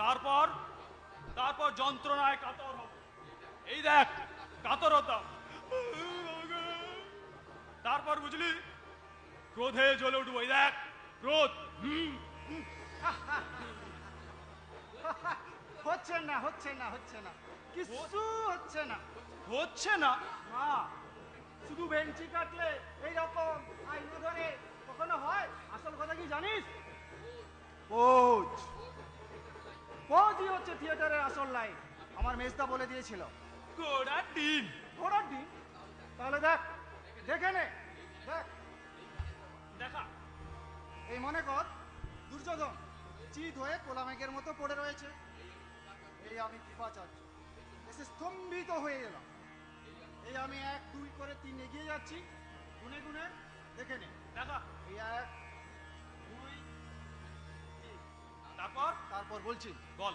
তারপর তারপর যন্ত্রণায় কাতর হব। এই দেখ কাতরতা। তারপর বুঝলি ক্রোধে জ্বলে উঠবো। এই দেখ ক্রোধ। হচ্ছে না হচ্ছে না হচ্ছে না, কিছু হচ্ছে না। হচ্ছে না? না, শুধু বেঞ্চি কাটলে এইরকম আইন ধরে কখনো হয়? আসল কথা কি জানিস? পোজ, পোজই হচ্ছে থিয়েটারের আসল লাইন। আমার মেজদা বলে দিয়েছিল। ঘোড়ার ডিম। ঘোড়ার ডিম? তাহলে দেখ, দেখে নে, দেখ। দেখা। এই মনে কর দুর্যোধন চিত হয়ে কোলামেঘের মতো পড়ে রয়েছে। এই আমি কৃপাচার্য এসে স্তম্ভিত হয়ে এলাম। এই আমি 1 2 করে 3 এগিয়ে যাচ্ছি, গুনে গুনে দেখে নে। দেখা। এই 1 2 3। তারপর তারপর বলছি, বল।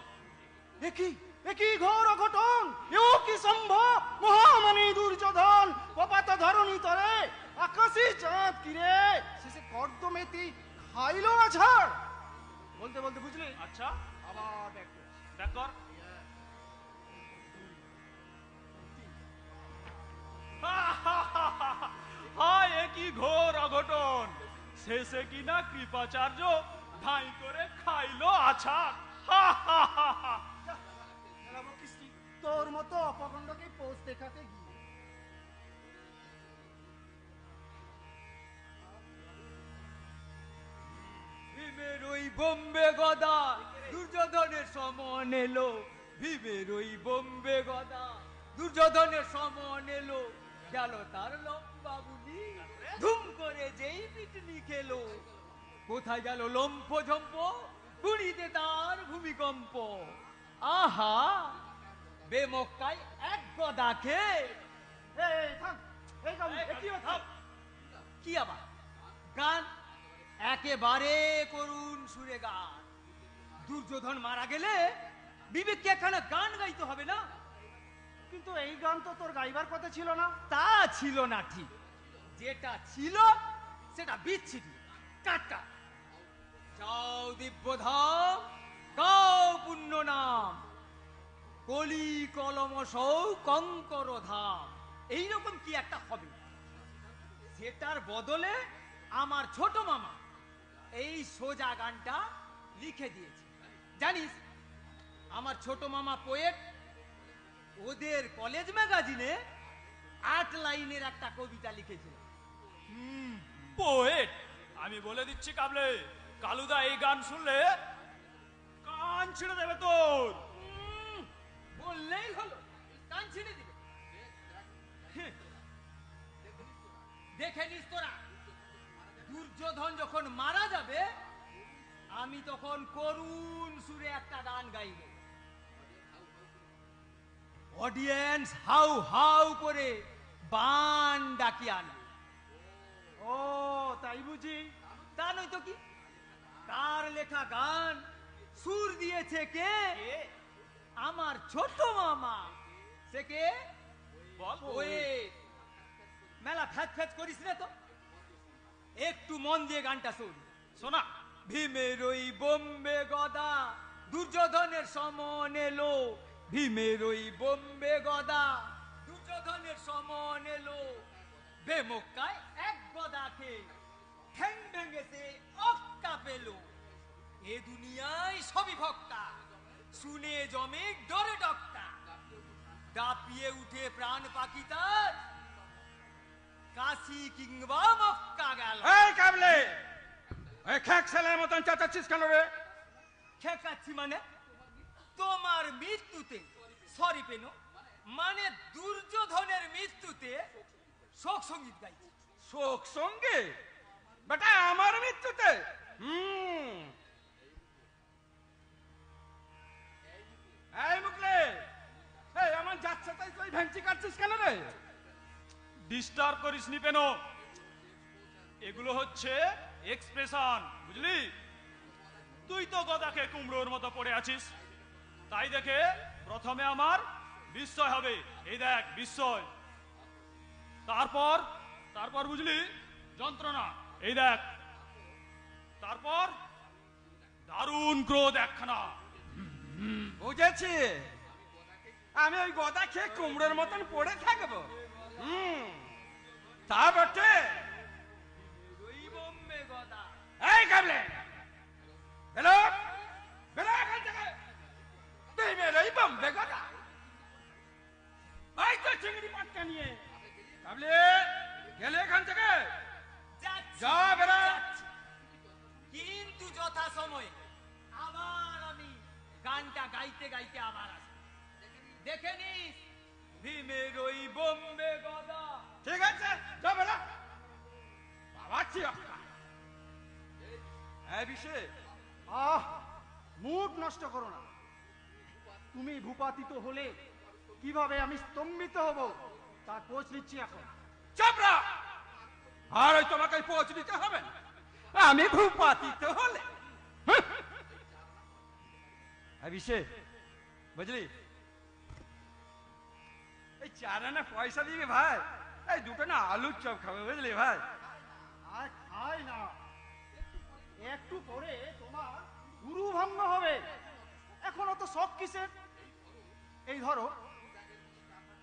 একই ঘোর অঘটন, এও কি সম্ভব? মহামানী দুর্যোধন কপাত ধরণী তরে আকাশে চাঁদ কিরে শেষে কর্দমেতি খাইলো আছাড়। বলতে বলতে বুঝলি? আচ্ছা আবার দেখ দেখ কর। হায় একই ঘোর অঘটন, শেষে কিনা কৃপাচার্য ধাই করে খাইলো আছাড়। তোর মতো অপখণ্ডকে পোস্ট দেখাতে গিয়ে ভীমের ওই বোম্বে গদা দুর্যোধনের সমন এলো। ভীমের ওই বোম্বে গদা দুর্যোধনের সমন এলো। গেল তার লম্বা বুলি, ধুম করে যেই পিটনি খেলো। কোথায় গেল লম্ফ ঝম্প, গুড়িতে তার ভূমিকম্প। আহা বেমক্কায় এক গদা খেয়ে। কি আবার গান? একেবারে করুণ সুরে গান। দুর্যোধন মারা গেলে বিবেককে একখানা গান গাইতে হবে না? কিন্তু এই গান তো তোর গাইবার কথা ছিল না। তা ছিল না ঠিক, যেটা ছিল সেটা বিচ্ছিরি কাটা। যাও দিব্যধাম, গাও পুণ্য নাম, কলি কলম সৌ কঙ্কর ধাম। এইরকম কি একটা হবে। সেটার বদলে আমার ছোট মামা এই সোজা গানটা লিখে দিয়েছে। জানিস আমার ছোট মামা পোয়েট ওদের কলেজ ম্যাগাজিনে 8 লাইনের একটা কবিতা লিখেছিল। পোয়েট? আমি বলে দিচ্ছি কাবলে, কালুদা এই গান শুনলে কান ছিঁড়ে দেবে তোর। বললেই হলো, কান ছিঁড়ে দিবে। দেখে নিস তোরা, দুর্যোধন যখন মারা যাবে আমি তখন করুণ সুরে একটা গান গাইব। অডিয়েন্স হাউ হাউ করে বান ডাকি আনবে। ও তাই বুঝি? তা নয় তো কি। তার লেখা গান সুর দিয়েছে কে? আমার ছোট মামা। সে কে? বল। পোয়েট। মেলা ফ্যাচ ফ্যাচ করিস না তো, একটু মন দিয়ে গানটা শোন। শোনা। ভীমের ওই বোম্বে গদা দুর্যোধনের সমন এলো। ভীমের ওই বোম্বে গদা দুর্যোধনের সমন এলো। বেমক্কায় এক গদা খেয়ে ঠ্যাং ভেঙেছে অক্কা পেল। এ দুনিয়ায় সবই ভক্কা, শুনে জমে ডরে ডক্কা। দাপিয়ে উঠে প্রাণ পাখি তার, কাশি কিংবা মক্কা গেল। এই কাবলে, এই খেক ছেলের মতন চাচাচ্ছিস কেন রে? খেকাচ্ছি মানে তোমার মৃত্যুতে সরি পেন, মানে দুর্যোধনের মৃত্যুতে শোক সঙ্গীত গাইছি। শোক সঙ্গে? বেটা আমার মৃত্যুতে? এই মুকলে, এই আমার যাচ্ছে তাই তুই ভেঞ্চি কাটছিস কেন রে? ডিস্টার্ব করিস নি পেন, এগুলো হচ্ছে এক্সপ্রেশন, বুঝলি? তুই তো গদাকে কুমড়োর মতো পড়ে আছিস, তাই দেখে প্রথমে আমার বিস্ময় হবে। এই দেখ বিস্ময়, তারপর তারপর বুঝলি যন্ত্রণা। এই দেখ, তারপর দারুণ ক্রোধ একখানা। বুঝেছি, আমি ওই গদা খেয়ে কুমড়োর মতন পড়ে থাকবো। তা বটে। ওই বোম্বে গদা। এই কাবলে, বেরো বেরো এখান থেকে। তুই বেরোই বোম্বে গদা। ভাই তো চিংড়ি পাটকা নিয়ে কাবলে গেলে এখান থেকে। যাচ্ছি, যা বেরো। যাচ্ছি। কিন্তু যথা সময়ে আবার আমি গানটা গাইতে গাইতে আবার আসি। দেখে নিস ভীমের ওই বোম্বে গদা। ঠিক আছে, যা বেরো। বাবা চিরকা। এই বিষয়ে আহ, মুখ নষ্ট করো না। তুমি ভূপাতিত হলে কিভাবে আমি স্তম্ভিত হব তার খোঁজ নিচ্ছি এখন। চাপড়া। আর ওই তোমাকে পৌঁছে দিতে হবে না। আমি ভূপাতিত হলে অভিষেক, বুঝলি, এই 4 আনা পয়সা দিবি ভাই, এই 2টো না আলুর চপ খাবে, বুঝলি ভাই। আর খাই না, একটু পরে তোমার গুরু ভঙ্গ হবে। এখন অত শখ কিসের? এই ধরো,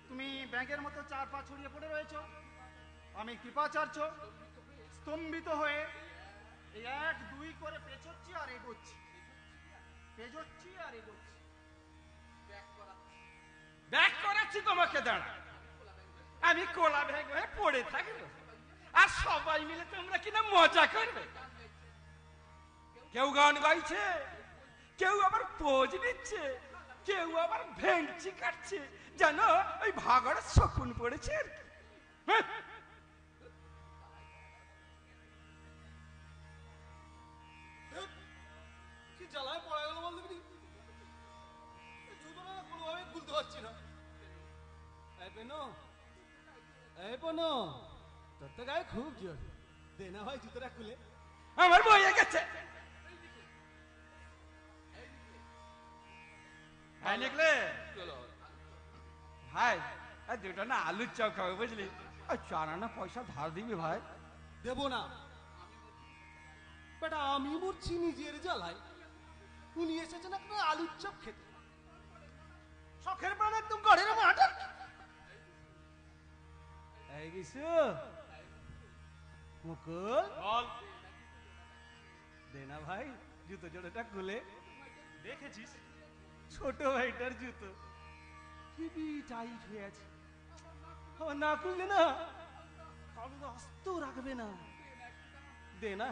তুমি ব্যাঙের মতো 4 পা ছড়িয়ে পড়ে রয়েছো, আমি কৃপাচার্য স্তম্ভিত হয়ে এই 1 2 করে পেছোচ্ছি আর এগোচ্ছি, পেছোচ্ছি আর এগোচ্ছি। ব্যাগ করাচ্ছি তোমাকে, দাঁড়া। আমি কোলা ব্যাগ হয়ে পড়ে থাকবো আর সবাই মিলে তোমরা কিনা মজা করবে। কেউ গান গাইছে, কেউ আবার পোজ নিচ্ছে, কেউ আবার ভেন্ডি কাটছে, জানো ওই ভাগড় শকুন পড়েছে আর কি। হ্যাঁ? কি জ্বালায় পড়া গেল বল দেখি। জুতোটা কোনোভাবে খুলতে পারছি না। এই পেনো, এই পেনো, তোর তো গায়ে খুব জোর। দে না ভাই জুতোটা খুলে। আমার বইয়ে গেছে। হ্যাঁ নিকলে ভাই, এই 2টো না আলুর চপ খাবে, বুঝলি। আর 4 আনা পয়সা ধার দিবি ভাই। দেব না বেটা, আমি মরছি নিজের জ্বালায়। উনি এসেছেন আপনার আলুর চপ খেতে। শখের প্রাণ একদম গড়ের মাঠে। এই গেছো মুকুল, বল। দে না ভাই জুতো জোড়াটা খুলে। দেখেছিস ছোট ভাইটার জুতো হেবি টাইট হয়ে আছে। আমার না খুললে না কারণ আস্ত রাখবে না। দে না,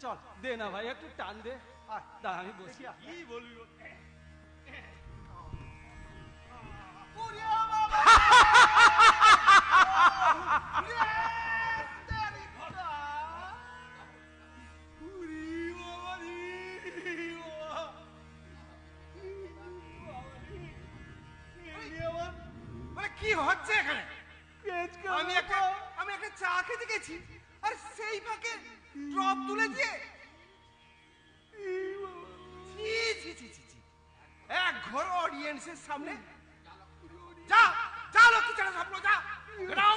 চল দে না ভাই, একটু টান দে। দাঁড়া আমি বসি। কি বলবি বল? কি হচ্ছে এখানে? আমি একটা চা খেতে গেছি আর সেই ফাঁকে ড্রপ তুলে দিয়ে এক ঘর অডিয়েন্সের সামনে। যা যা লক্ষ্মী ছাড়া সামনে যা। বেরাও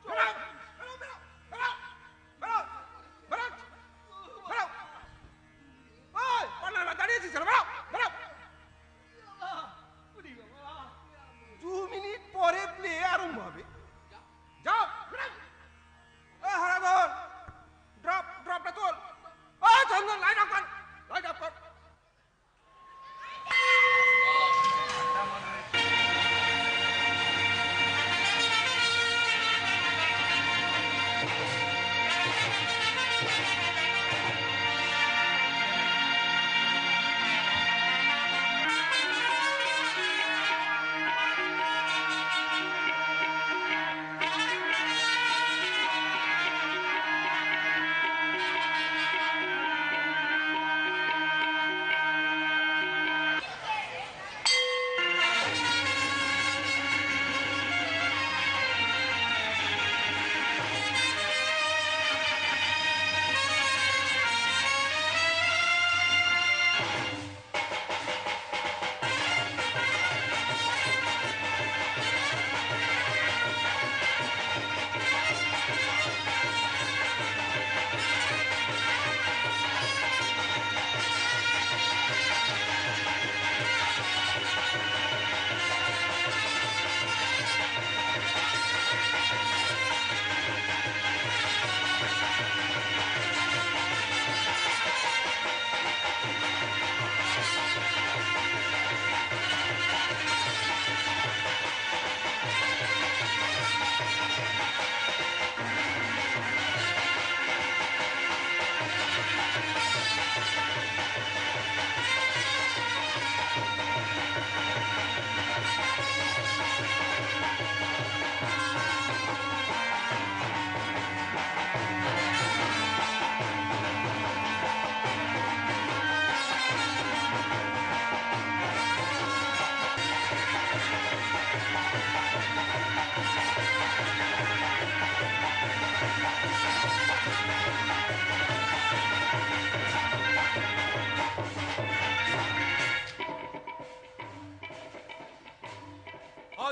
বেরাও বেরাও বেরাও বেরাও বেরাও বেরাও। ওই পার্লারে দাঁড়িয়েছিস কেন? বেরাও বেরাও। 2 মিনিট পরে প্লে আরম্ভ হবে। যাও বেরাও। এই হরাধন, ড্রপটা তোল। ওই চন্দন, লাইট অফ কর, লাইট অফ কর।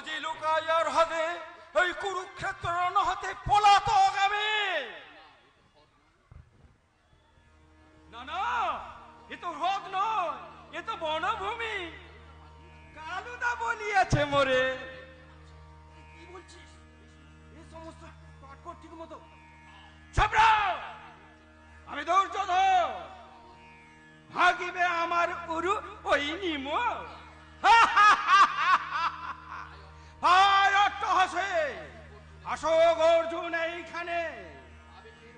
আজই লোকায়ার হাতে এই কুরুক্ষেত্র রণ হতে পলাতক আমি। না না, এ তো হ্রদ নয়, এ তো বনভূমি। কালুদা বলিয়াছে মোরে। কি বলছিস? এই সমস্ত পাটকর ঠিক মতো ছাপড়া, আমি দুর্যোধন, ভাগিবে আমার উরু ওই নিম। হাসে আসো অর্জুন এইখানে,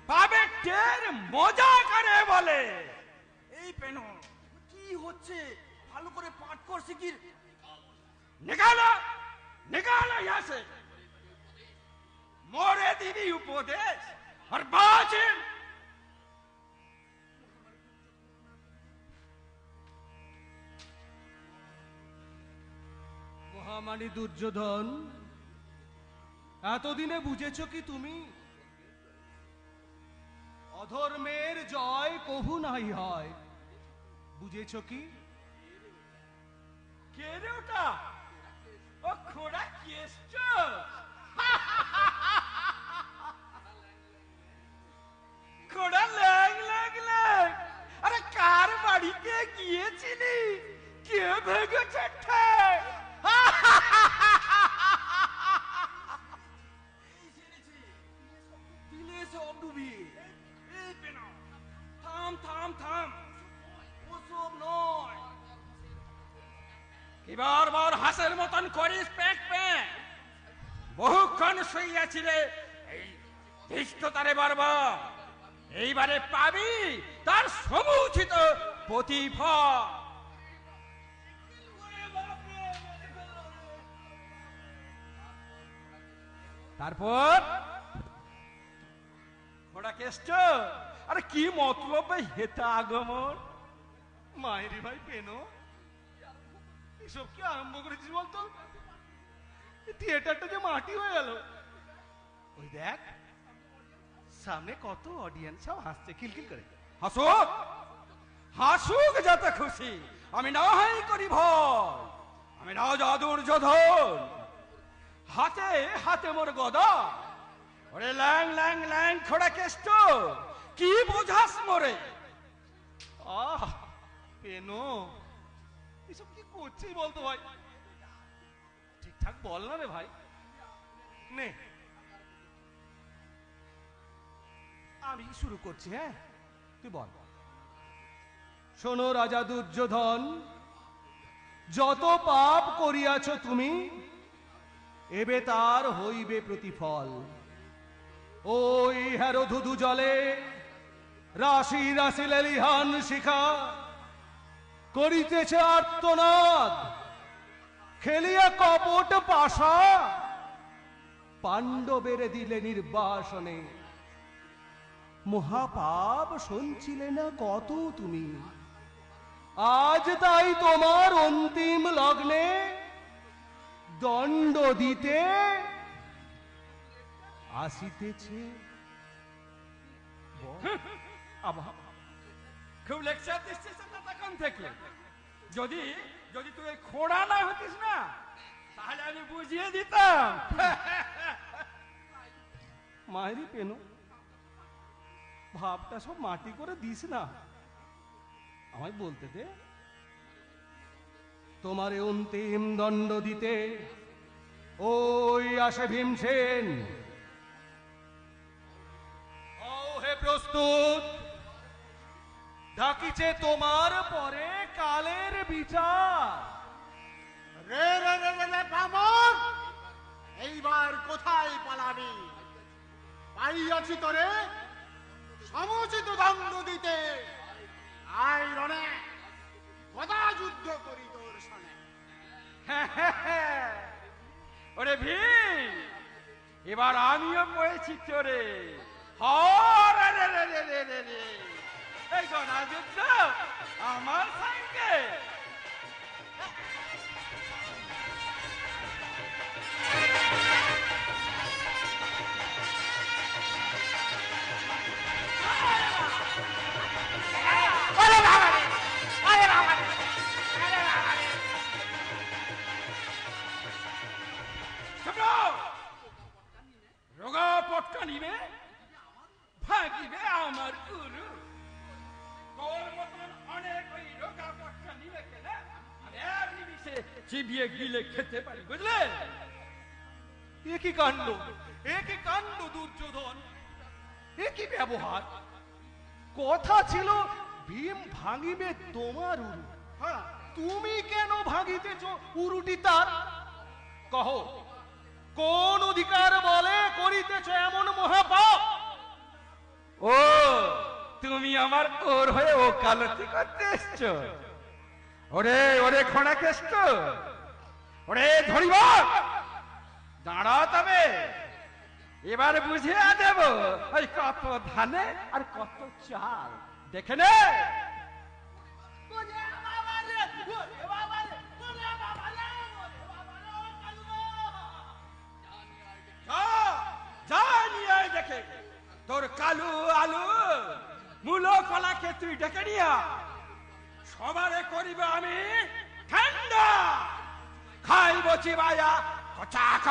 পাবে টের মজা করে বলে। এই পেন কি হচ্ছে? ভালো করে পাঠ কর শিখির। নিকালা নিকালা ইয়াসে, মোরে দিবি উপদেশ আর বাঁচেন। মহামানী দুর্যোধন, এতদিনে বুঝেছ কি তুমি অধর্মের জয় কভু নাই হয়? বুঝেছ কি? কে রে ওটা? ও খোড়া কেষ্ট। খোড়া ল্যাং ল্যাং ল্যাং, আরে কার বাড়িতে গিয়েছিলি? কে ভেঙেছে ঠ্যাং? দিলে সব ডুবিয়ে। এই পেনা, থাম থাম থাম, ওসব নয়। এবার বার হাসের মতন করিস প্যাক প্যাক। বহুক্ষণ শুইয়াছিলে এই ধৃষ্টতারে বারবার, এইবারে পাবি তার সমুচিত প্রতিফল। তারপর ঘোড়া কেষ্ট, আরে কি মতলব হেতা আগমন? মায়েরি ভাই পেনো, এসব কি আরম্ভ করেছিস বলতো? থিয়েটারটা যে মাটি হয়ে গেল। ওই দেখ সামনে কত অডিয়েন্স সব হাসছে খিলখিল করে। হাসুক হাসুক যত খুশি, আমি না হয় করি ভয়। আমি রাজা দুর্যোধন, হাতে হাতে মোর গদা। ওরে ল্যাং ল্যাং ল্যাং খোড়া কেষ্ট, কি বোঝাস মোরে? আহ পেনো, এসব কি করছিস বলতো ভাই? ঠিকঠাক বল না রে ভাই। নে আমি শুরু করছি, হ্যাঁ তুই বল। শোনো রাজা দুর্যোধন, যত পাপ করিয়াছ তুমি, এবে তার হইবে প্রতিফল। ওই হ্যারো ধুধু জলে রাশি রাশি লেলিহান শিখা করিতেছে আর্তনাদ, খেলিয়া কপট পাশা পাণ্ডবের দিলে নির্বাসনে। মহাপাপ শুনছিলে না কত তুমি, আজ তাই তোমার অন্তিম লগ্নে দণ্ড দিতে আসিতেছে। আবার খুব লেকচার দিচ্ছিস তখন থেকে। যদি যদি তুই খোড়া না হতিস না, তাহলে আমি বুঝিয়ে দিতাম। মায়েরই পেনো, ভাবটা সব মাটি করে দিস না, আমায় বলতে দে। তোমারে অন্তিম দণ্ড দিতে ওই আসে ভীমসেন। ও হে প্রস্তুত, ডাকিছে তোমার পরে কালের বিচার। রে রে রে রে রে বামন, এইবার কোথায় পালাবি? পাইয়াছি তোরে সমুচিত দণ্ড দিতে। আয় রণে, গদা যুদ্ধ করি তোর সনে। ওরে ভীম, এবার আমিও পড়েছি তোরে। হরে রে রে রে রে রে রে, এই গণা যুদ্ধ আমার সঙ্গে। চিবিয়ে গিলে খেতে পারি, বুঝলে? এ কি কাণ্ড, এ কি কাণ্ড দুর্যোধন, এ কি ব্যবহার? কথা ছিল ভীম ভাঙিবে তোমার উরু, হ্যাঁ, তুমি কেন ভাঙিতেছ উরুটি তার? কহ, কোন অধিকার বলে করিতেছ এমন মহাপাপ? ও, তুমি আমার ওর হয়ে ওকালতি করতে এসছো? ওরে ওরে খোঁড়া কেষ্ট, ওরে ধরিব, দাঁড়া তবে এবার বুঝিয়ে দেব ওই কত ধানে আর কত চাল, দেখে নে। যা নিয়ে আয় দেখে তোর কালু আলু মূলো কলাকে তুই ডেকে নিয়া, সবারে করিব আমি ঠান্ডা, খাইব চিবাইয়া কচাক।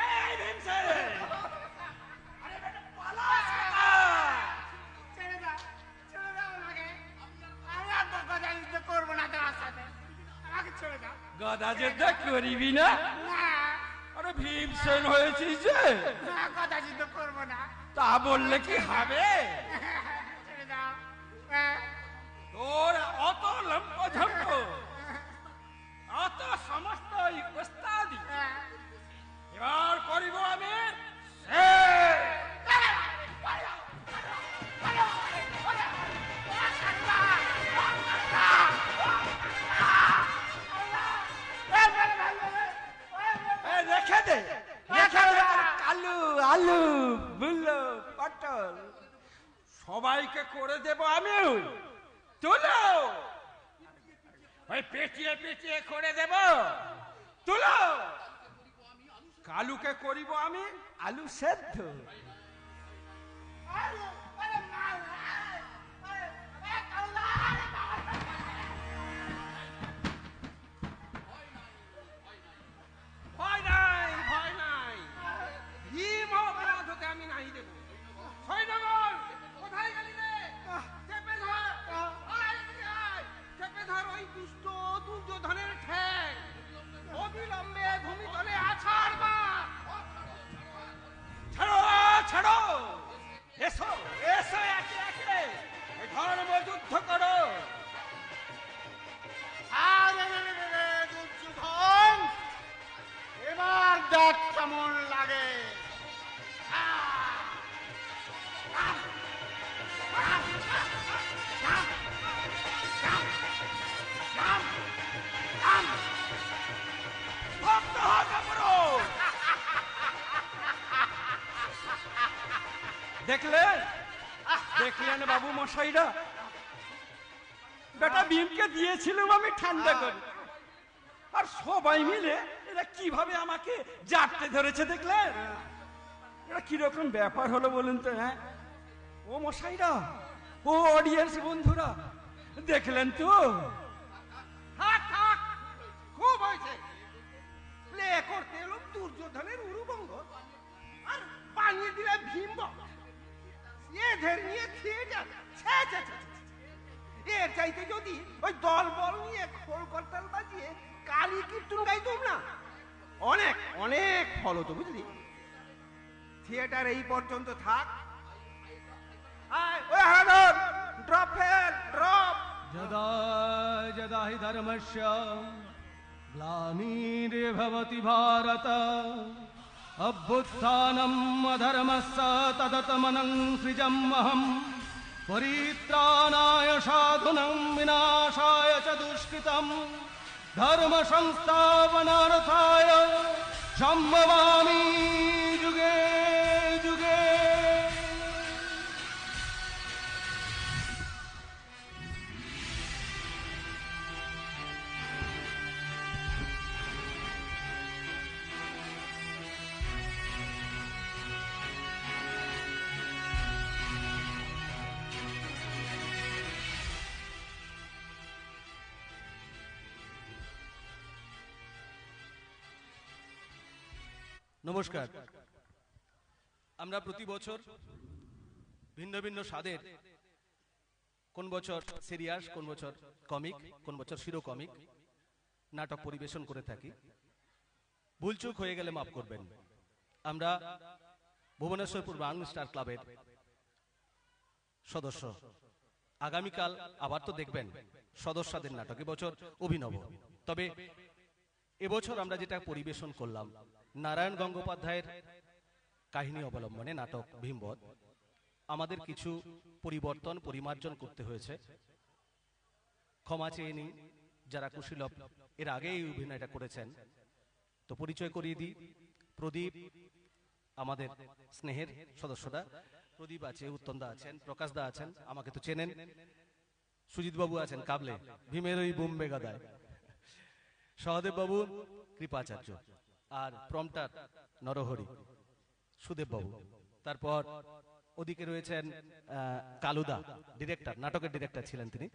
এই ভীমসেন, আরে বেটা পালাস না। ছেড়ে দাও আমাকে, আমি আর গদা যুদ্ধ করবো না তোমার সাথে, আমাকে ছেড়ে দাও। গদা যুদ্ধ করিবি না? না, আরে ভীমসেন হয়েছিস যে, না, গদা যুদ্ধ করবো না। তা বললে কি হবে? ছেড়ে দাও। তোর অত লম্পঝম্প, অত সমস্ত ওস্তাদি এবার করিব আমি রেখে দে, রেখে দে তোর কালু আলু বুল্লো পটল সবাইকে করে দেব আমি। তুলো, ওই পেঁচিয়ে পেঁচিয়ে করে দেব, তুলো। কালুকে করিব আমি আলু সেদ্ধ। ভয় নাই, ভয় নাই, ভীম অপরাধকে আমি নাই দেব। সৈন্যগণ, কোথায় গেলি রে? চেপে ধর, আয় এদিকে আয়, চেপে ধর ওই দুষ্ট দুর্যোধনের ঠ্যাং, অবিলম্বে ভূমিতলে আছাড় মার। ছাড়ো, ছাড়ো, এসো, এসো একে একে এই ধর্ম যুদ্ধ করো। দুর্যোধন, এবার দেখ কেমন লাগে। ভক্ত হোক পুরো। দেখলেন, দেখলেন বাবু মশাইরা, বেটা ভীমকে দিয়েছিলাম আমি ঠান্ডা করে, আর সবাই মিলে এরা কিভাবে আমাকে জাপটে ধরেছে দেখলেন? এটা কিরকম ব্যাপার হলো বলুন তো? হ্যাঁ ও মশাইরা, ও অডিয়েন্স বন্ধুরা, দেখলেন তো? থাক থাক, খুব হয়েছে। প্লে করতে এলো দুর্যোধনের উরুবঙ্গ, আর বানিয়ে দিলে ভীম। এদের নিয়ে থিয়েটার, এর চাইতে যদি ওই দল বল নিয়ে খোল করতাল বাজিয়ে কালী কীর্তন গাইতুম না, অনেক অনেক ফল হতো, বুঝলি? থিয়েটার এই পর্যন্ত থাক। ওই হারাধন, ড্রপ ফেল, ড্রপ। যদা যদা হি ধর্মস্য গ্লানির্ভবতি ভারত অভ্যুত্থানম অধর্মস্য তদাত্মনং সৃজম্যহম পরিত্রাণায় সাধুনাং বিনাশায় চ দুষ্কৃতম ধর্ম সংস্থাপনার্থায় সম্ভবামি যুগে যুগে। নমস্কার। আমরা প্রতি বছর ভিন্ন ভিন্ন স্বাদের কোন বছর সিরিয়াস, কোন বছর কমিক, কোন বছর শিরো কমিক নাটক পরিবেশন করে থাকি। ভুলচুক হয়ে গেলে মাফ করবেন। আমরা ভুবনেশ্বরপুর বাংলা স্টার ক্লাবের সদস্য। আগামীকাল আবার তো দেখবেন সদস্যদের নাটক, এবছর অভিনব। তবে এবছর আমরা যেটা পরিবেশন করলাম নারায়ণ গঙ্গোপাধ্যায়ের কাহিনী অবলম্বনে নাটক ভীমবধ। আমাদের কিছু পরিবর্তন পরিমার্জন করতে হয়েছে, ক্ষমা চেয়ে নিই যারা কুশীলভ এর আগে এই অভিনয়টা করেছেন। তো পরিচয় করিয়ে দিই, প্রদীপ আমাদের স্নেহের সদস্যরা, প্রদীপ আছে, উত্তমদা আছেন, প্রকাশদা আছেন, আমাকে তো চেনেন, সুজিত বাবু আছেন কাবলে, ভীমের ওই বোম্বে গাদায়, সহদেব বাবু, কৃপাচার্য, আর প্রম্পটার নরহরি সুদেব বাবু। তারপর ওদিকে রয়েছেন কালুদা, ডিরেক্টর, নাটকের ডিরেক্টর ছিলেন তিনি,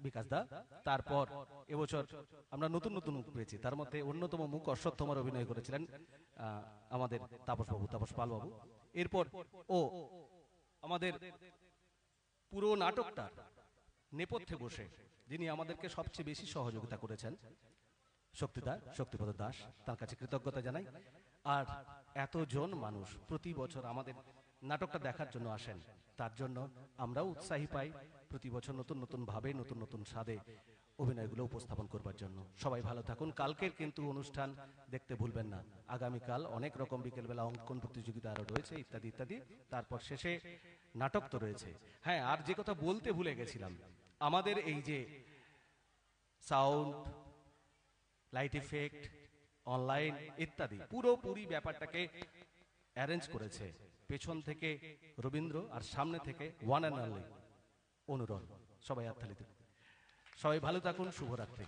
বিকাশ দা। তারপর এবছর আমরা নতুন নতুন মুখ পেয়েছি, তার মধ্যে অন্যতম মুখ অশ্বত্থমার অভিনয় করেছিলেন আমাদের তাপস বাবু, তাপস পাল বাবু। এরপর আমাদের পুরো নাটকটা নেপথ্যে বসে যিনি আমাদেরকে সবচেয়ে বেশি সহযোগিতা করেছেন, শক্তিপদ দাস, তার কাছে কৃতজ্ঞতা জানাই। আর এতজন মানুষ প্রতি বছর আমাদের নাটকটা দেখার জন্য আসেন, তার জন্য আমরাও উৎসাহী পাই প্রতি বছর নতুন নতুন ভাবে নতুন নতুন স্বাদে অভিনয়গুলো উপস্থাপন করবার জন্য। সবাই ভালো থাকুন। কালকের কিন্তু অনুষ্ঠান দেখতে ভুলবেন না। আগামীকাল অনেক রকম বিকেলবেলা অঙ্কন প্রতিযোগিতা আরো রয়েছে, ইত্যাদি ইত্যাদি। তারপর শেষে নাটক তো রয়েছে। হ্যাঁ, আর যে কথা বলতে ভুলে গেছিলাম, আমাদের এই যে সাউন্ড, লাইট ইফেক্ট, অনলাইন ইত্যাদি পুরোপুরি ব্যাপারটাকে অ্যারেঞ্জ করেছে পেছন থেকে রবীন্দ্র, আর সামনে থেকে ওয়ান অ্যান্ড অনলি অনুরণ। সবাই হাততালি দিন। সবাই ভালো থাকুন। শুভরাত্রি।